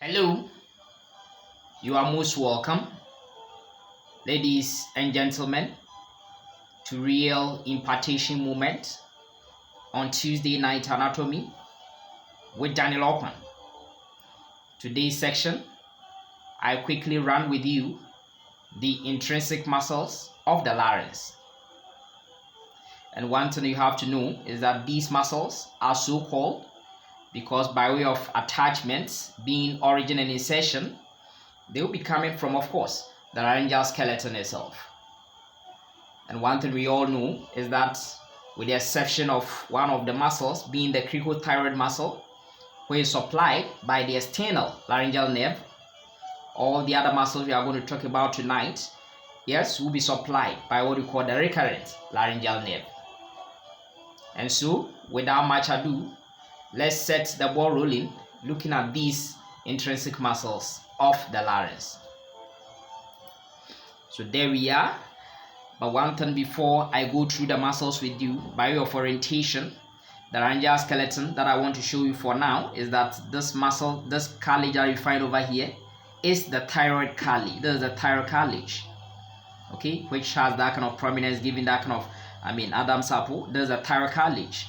Hello, you are most welcome, ladies and gentlemen, to Real Impartation Moment on Tuesday Night Anatomy with Daniel Open. Today's section, I quickly run with you the intrinsic muscles of the larynx. And one thing you have to know is that these muscles are so called because by way of attachments being origin and insertion, they will be coming from, of course, the laryngeal skeleton itself. And one thing we all know is that with the exception of one of the muscles being the Cricothyroid muscle, which is supplied by the external laryngeal nerve, all the other muscles we are going to talk about tonight, yes, will be supplied by what we call the recurrent laryngeal nerve. And so, without much ado, let's set the ball rolling looking at these intrinsic muscles of the larynx. So there we are. But one thing before I go through the muscles with you, by way of orientation, the laryngeal skeleton that I want to show you for now is that this muscle, this cartilage that you find over here, is the thyroid cartilage. This is the thyroid cartilage, okay, which has that kind of prominence, giving that kind of, Adam's apple. This is a thyroid cartilage.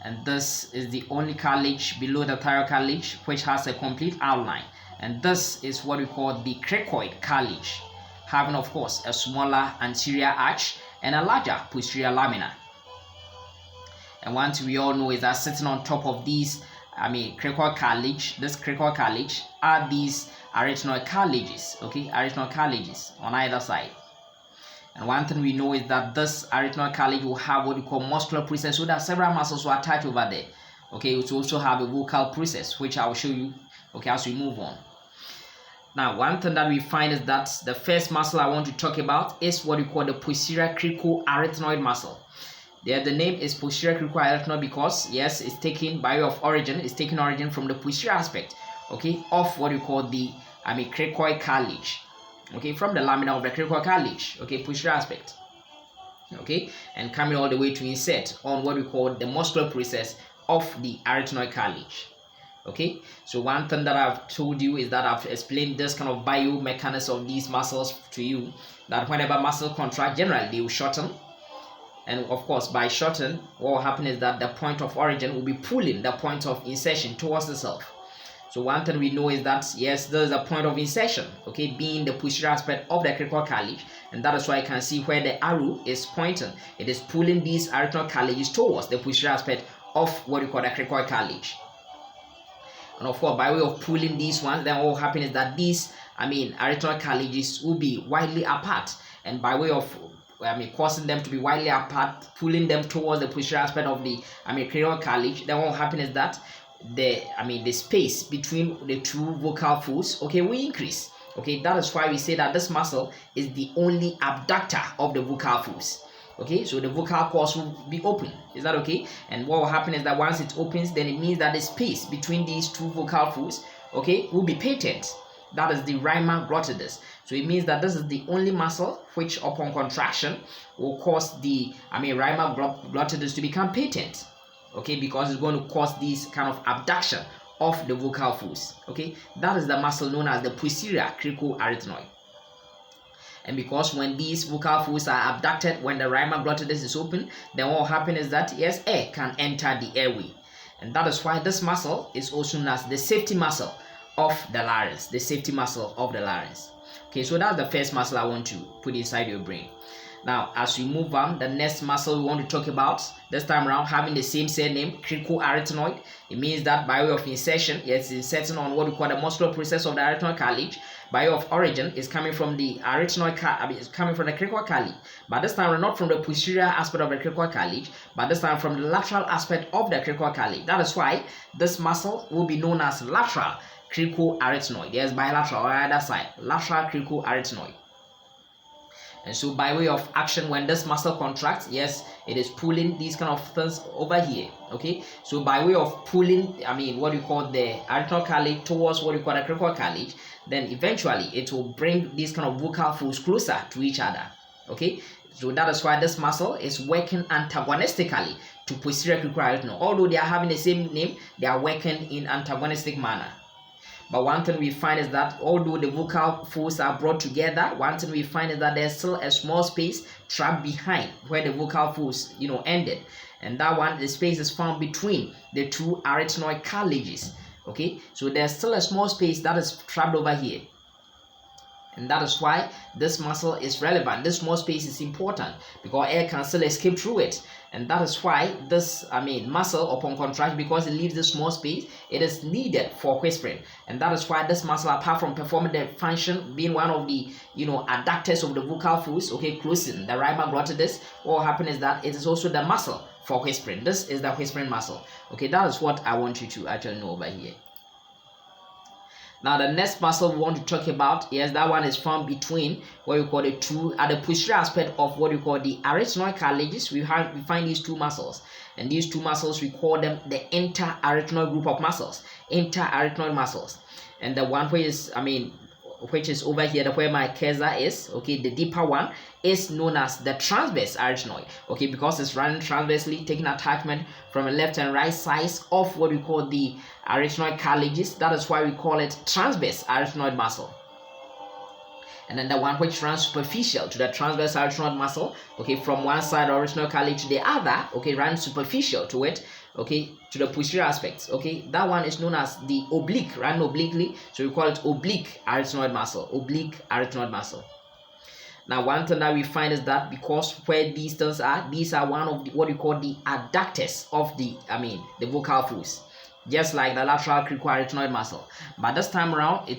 And this is the only cartilage below the thyroid cartilage which has a complete outline. And this is what we call the cricoid cartilage, having of course a smaller anterior arch and a larger posterior lamina. And one thing we all know is that sitting on top of these, cricoid cartilage, this cricoid cartilage are these arytenoid cartilages, okay, arytenoid cartilages on either side. And one thing we know is that this arytenoid cartilage will have what we call muscular process, so that several muscles will attach over there. Okay, it will also have a vocal process, which I will show you, okay, as we move on. Now, one thing that we find is that the first muscle I want to talk about is what we call the posterior cricoarytenoid muscle. There, the name is posterior cricoarytenoid because, yes, it's taken by way of origin, it's taking origin from the posterior aspect, okay, of what we call the cricoid cartilage. Okay, from the lamina of the cricoid cartilage, okay, posterior aspect, okay, and coming all the way to insert on what we call the muscular process of the arytenoid cartilage. Okay, so one thing that I've told you is that I've explained this kind of biomechanics of these muscles to you, that whenever muscle contract, generally they will shorten, and of course by shorten, what will happen is that the point of origin will be pulling the point of insertion towards itself. So one thing we know is that, yes, there is a point of insertion, okay, being the posterior aspect of the cricoid cartilage, and that is why you can see where the arrow is pointing. It is pulling these arytenoid cartilages towards the posterior aspect of what we call the cricoid cartilage. And of course, by way of pulling these ones, then what will happen is that these, arytenoid cartilages will be widely apart, and by way of causing them to be widely apart, pulling them towards the posterior aspect of the cricoid cartilage, then what will happen is that the space between the two vocal folds, okay, will increase. Okay, that is why we say that this muscle is the only abductor of the vocal folds. Okay, so the vocal cords will be open. Is that okay? And what will happen is that once it opens, then it means that the space between these two vocal folds, okay, will be patent. That is the rhima glottidus. So it means that this is the only muscle which upon contraction will cause the rhima glottidus to become patent. Okay, because it's going to cause this kind of abduction of the vocal folds. Okay, that is the muscle known as the posterior cricoarytenoid. And because when these vocal folds are abducted, when the rhima glottidus is open, then what will happen is that, yes, air can enter the airway. And that is why this muscle is also known as the safety muscle of the larynx. The safety muscle of the larynx. Okay, so that's the first muscle I want to put inside your brain. Now, as we move on, the next muscle we want to talk about, this time around having the same surname, Cricoarytenoid. It means that by way of insertion, it's inserting on what we call the muscular process of the arytenoid cartilage. By way of origin, is coming from the it's coming from the cricoid cartilage. But this time, not from the posterior aspect of the cricoid cartilage, but this time from the lateral aspect of the cricoid cartilage. That is why this muscle will be known as lateral cricoarytenoid. Yes, bilateral on either side, lateral cricoarytenoid. And so by way of action, when this muscle contracts, yes, it is pulling these kind of things over here. Okay, so by way of pulling, what we call the arytenoid cartilage towards what we call the cricoid cartilage, then eventually it will bring these kind of vocal folds closer to each other. Okay, so that is why this muscle is working antagonistically to posterior cricoarytenoid. Although they are having the same name, they are working in antagonistic manner. But one thing we find is that although the vocal folds are brought together, one thing we find is that there's still a small space trapped behind where the vocal folds, ended. And that one, the space is found between the two arytenoid cartilages. Okay, so there's still a small space that is trapped over here. And that is why this muscle is relevant. This small space is important because air can still escape through it. And that is why this, muscle upon contraction, because it leaves this small space, it is needed for whispering. And that is why this muscle, apart from performing the function, being one of the, adductors of the vocal folds, okay, closing the rhyma glottis, what happens is that it is also the muscle for whispering. This is the whispering muscle. Okay, that is what I want you to actually know over here. Now the next muscle we want to talk about, yes, that one is found between what we call the two, at the posterior aspect of what we call the arytenoid cartilages. We find these two muscles, and these two muscles, we call them the inter-arithenoid group of muscles, inter-arithenoid muscles. And the one which is over here, where my cursor is, okay, the deeper one is known as the transverse arytenoid, okay, because it's running transversely, taking attachment from the left and right sides of what we call the arytenoid cartilages. That is why we call it transverse arytenoid muscle. And then the one which runs superficial to the transverse arytenoid muscle, okay, from one side of arytenoid cartilage to the other, okay, runs superficial to it, okay, to the posterior aspects, okay, that one is known as the oblique, run obliquely, so we call it oblique arytenoid muscle, oblique arytenoid muscle. Now one thing that we find is that because where these things are, these are one of what we call the adductors of the vocal folds, just like the lateral cricoarytenoid muscle. But this time around,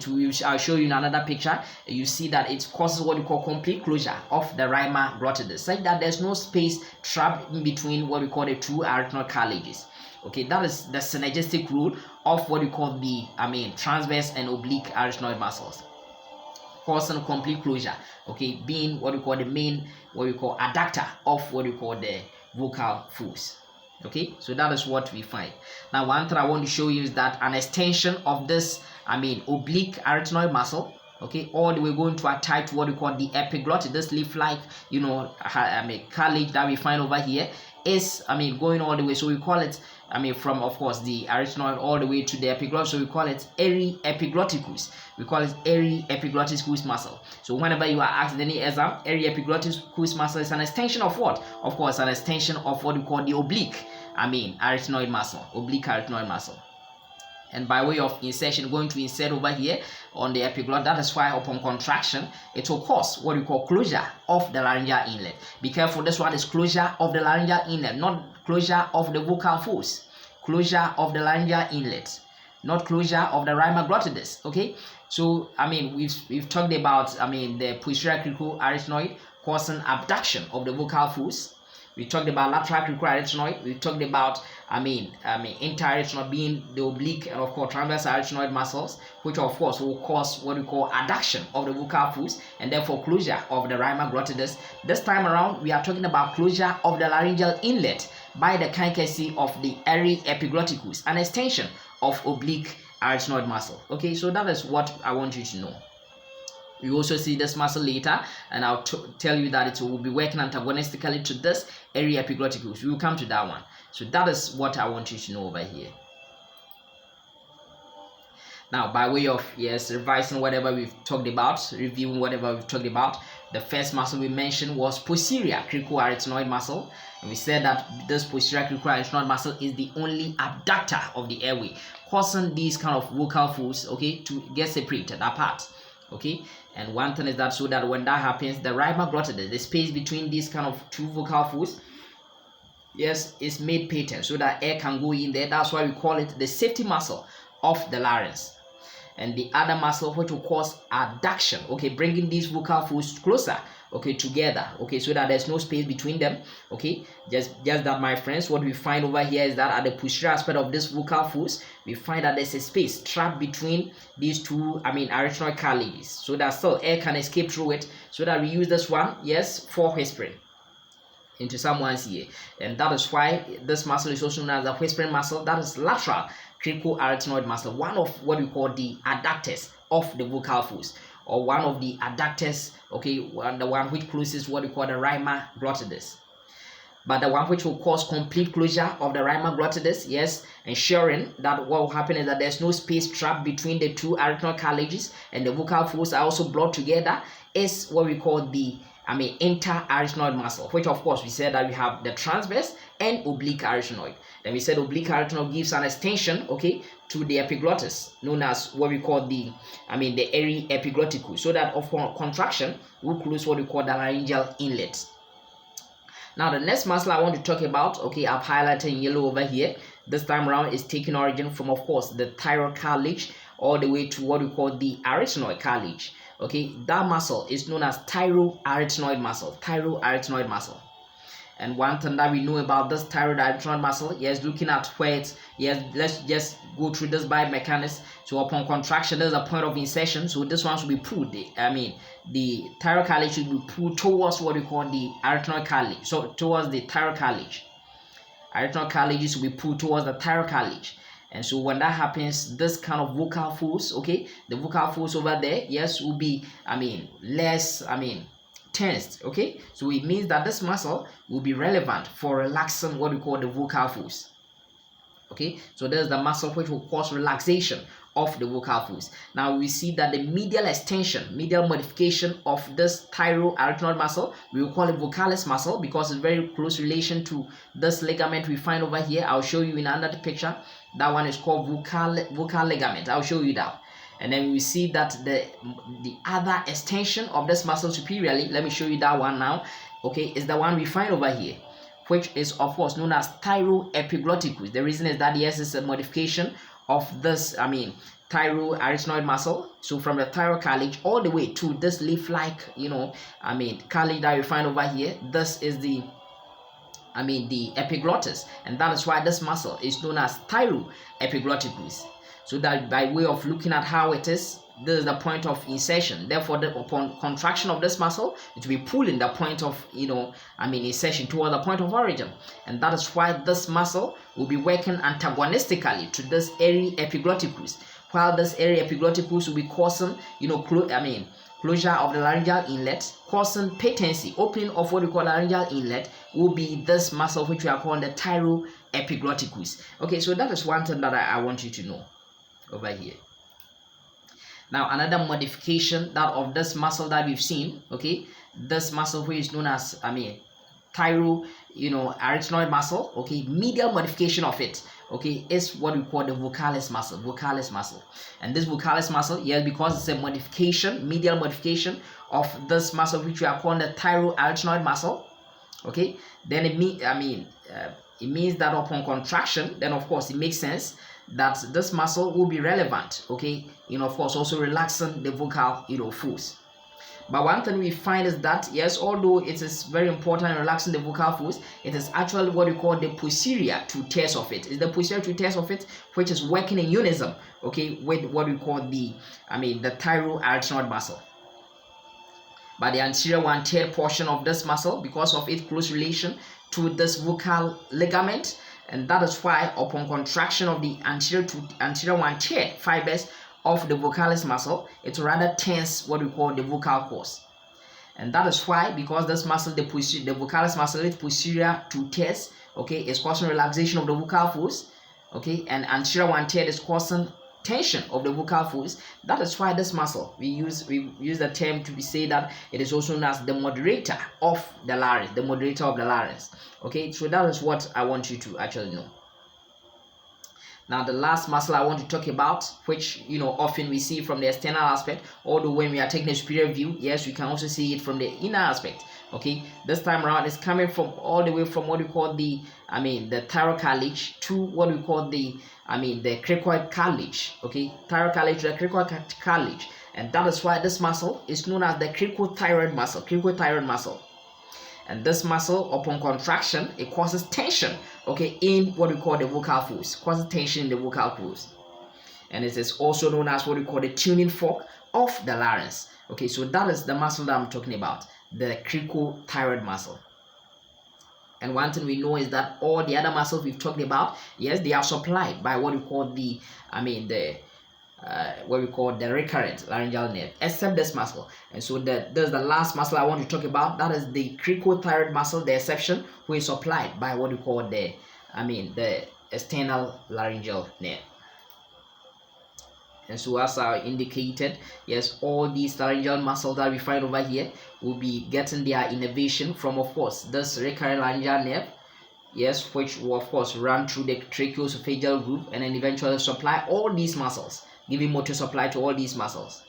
I'll show you in another picture. You see that it causes what we call complete closure of the rhyma glottis, such that there's no space trapped in between what we call the two arytenoid cartilages. Okay, that is the synergistic rule of what we call the transverse and oblique arytenoid muscles, causing complete closure. Okay, being what we call the main, what we call adductor of what we call the vocal folds. Okay, so that is what we find. Now one thing I want to show you is that an extension of this oblique arytenoid muscle, okay, all the way going to attach to what we call the epiglottis, this leaf-like cartilage that we find over here, is going all the way, so we call it from, of course, the arytenoid all the way to the epiglottis, so we call it Epiglotticus. We call it Epiglotticus muscle. So whenever you are asked any exam, Epiglotticus muscle is an extension of what? Of course, an extension of what we call the oblique arytenoid muscle, oblique arytenoid muscle. And by way of insertion, going to insert over here on the epiglottis. That is why upon contraction, it will cause what we call closure of the laryngeal inlet. Be careful, this one is closure of the laryngeal inlet, not closure of the vocal folds. Closure of the laryngeal inlet, not closure of the rhyma glottis. Okay, so we've talked about the posterior cricoarytenoid causing abduction of the vocal folds. We talked about lateral cricoarytenoid. We talked about inter-arithenoid being the oblique and of course transverse arytenoid muscles, which of course will cause what we call adduction of the vocal folds and therefore closure of the rhyma glottis. This time around, we are talking about closure of the laryngeal inlet by the courtesy of the Epiglotticus, an extension of oblique arytenoid muscle. Okay, so that is what I want you to know. We also see this muscle later, and I'll tell you that it will be working antagonistically to this Epiglotticus. We will come to that one. So that is what I want you to know over here. Now, by way of revising whatever we've talked about, reviewing whatever we've talked about, the first muscle we mentioned was posterior cricoarytenoid muscle, and we said that this posterior cricoarytenoid muscle is the only abductor of the airway, causing these kind of vocal folds, okay, to get separated apart. Okay, and one thing is that so that when that happens, the rhyma glottis, the space between these kind of two vocal folds, is made patent so that air can go in there. That's why we call it the safety muscle of the larynx. And the other muscle which will cause adduction, okay, bringing these vocal folds closer, okay, together, okay, so that there's no space between them. Okay, just that, my friends, what we find over here is that at the posterior aspect of this vocal folds, we find that there's a space trapped between these two arytenoid cartilages, so that still air can escape through it, so that we use this one for whispering into someone's ear. And that is why this muscle is also known as the whispering muscle. That is lateral cricoarytenoid muscle, one of what we call the adductors of the vocal folds, or one of the adductors, okay, the one which closes what we call the rhyma glottis. but the one which will cause complete closure of the rhymar glottis, yes, ensuring that what will happen is that there's no space trapped between the two arytenoid cartilages and the vocal folds are also brought together, is what we call the inter-Arithenoid muscle, which of course we said that we have the transverse and oblique arytenoid. Then we said oblique arytenoid gives an extension, okay, to the epiglottis, known as what we call the Epiglotticus, so that upon contraction will close what we call the laryngeal inlet. Now the next muscle I want to talk about, okay, I've highlighted in yellow over here. This time around is taking origin from, of course, the thyroid cartilage all the way to what we call the arytenoid cartilage. Okay, that muscle is known as Tyro Epiglotticus muscle. Tyro Epiglotticus muscle. And one thing that we know about this Thyroid Epiglotticus muscle, yes, looking at where it's, yes, let's just go through this biomechanics. So upon contraction, there's a point of insertion. So this one should be pulled. The thyroid cartilage should be pulled towards what we call the arytenoid cartilage. So towards the thyroid cartilage. Arytenoid cartilage should be pulled towards the thyroid cartilage. And so when that happens, this kind of vocal folds, okay, the vocal folds over there, yes, will be, less, tensed, okay. So it means that this muscle will be relevant for relaxing what we call the vocal folds, okay. So there's the muscle which will cause relaxation of the vocal folds. Now we see that the medial extension, medial modification of this Tyro Epiglotticus muscle, we will call it Vocalist muscle because it's very close relation to this ligament we find over here. I'll show you in another picture. That one is called vocal ligament. I'll show you that. And then we see that the other extension of this muscle superiorly, let me show you that one now, okay, is the one we find over here, which is of course known as Tyro Epiglotticus. The reason is that yes, it's a modification of this Tyro Epiglotticus muscle. So from the thyroid cartilage all the way to this leaf-like cartilage that you find over here, this is the epiglottis, and that is why this muscle is known as Tyro Epiglotticus. So that by way of looking at how it is, this is the point of insertion. Therefore, upon contraction of this muscle, it will be pulling the point of insertion toward the point of origin, and that is why this muscle will be working antagonistically to this Epiglotticus, while this Epiglotticus will be causing closure of the laryngeal inlet, causing patency, opening of what we call laryngeal inlet, will be this muscle which we are calling the Tyro Epiglotticus. Okay, so that is one thing that I want you to know over here. Now another modification that of this muscle that we've seen, okay, this muscle which is known as Tyro Epiglotticus muscle, okay, medial modification of it, okay, is what we call the Vocalist muscle. Vocalist muscle. And this Vocalist muscle, yes, because it's a modification, medial modification of this muscle which we are calling the Tyro Epiglotticus muscle, okay, then it means that upon contraction, then of course it makes sense that this muscle will be relevant, okay, of course also relaxing the vocal folds. But one thing we find is that yes, although it is very important in relaxing the vocal folds, it is actually what we call the posterior two tiers of it. It's the posterior two tiers of it which is working in unison, okay, with what we call the Tyro Epiglotticus muscle. But the anterior one-third portion of this muscle, because of its close relation to this vocal ligament, and that is why upon contraction of the anterior one-third fibers of the Vocalist muscle, it rather tense what we call the vocal cords. And that is why, because this muscle, the Vocalist muscle, is posterior two tiers, okay, is causing relaxation of the vocal folds, okay, and anterior one-third is causing tension of the vocal folds. That is why this muscle, we use the term to say that it is also known as the moderator of the larynx, the moderator of the larynx. Okay, so that is what I want you to actually know. Now the last muscle I want to talk about, which often we see from the external aspect, although when we are taking a superior view, yes, we can also see it from the inner aspect. Okay, this time around it's coming from all the way from what we call the thyroid cartilage to what we call the cricoid cartilage. Okay, thyroid cartilage to the cricoid cartilage, and that is why this muscle is known as the Cricothyroid muscle. Cricothyroid muscle. And this muscle, upon contraction, it causes tension, okay, in what we call the vocal folds, causes tension in the vocal folds. And it is also known as what we call the tuning fork of the larynx. Okay, so that is the muscle that I'm talking about, the Cricothyroid muscle. And one thing we know is that all the other muscles we've talked about, yes, they are supplied by what we call the what we call the recurrent laryngeal nerve, except this muscle. And so there's the last muscle I want to talk about. That is the cricothyroid muscle, the exception, which is supplied by what we call the external laryngeal nerve. And so as I indicated, yes, all these laryngeal muscles that we find over here will be getting their innervation from, of course, this recurrent laryngeal nerve, yes, which will of course run through the tracheoesophageal groove and then eventually supply all these muscles, giving motor supply to all these muscles,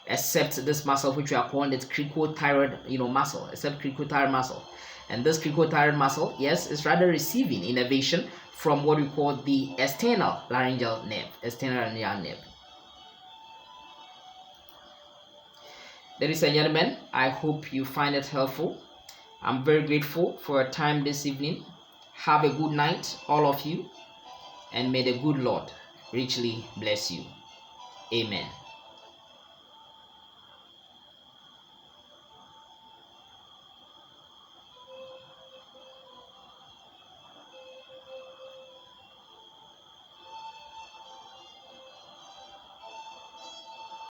except this muscle which we are calling the cricothyroid muscle, except cricothyroid muscle. And this cricothyroid muscle, yes, is rather receiving innervation from what we call the external laryngeal nerve, external laryngeal nerve. Ladies and gentlemen, I hope you find it helpful. I'm very grateful for your time this evening. Have a good night, all of you, and may the good Lord richly bless you. Amen.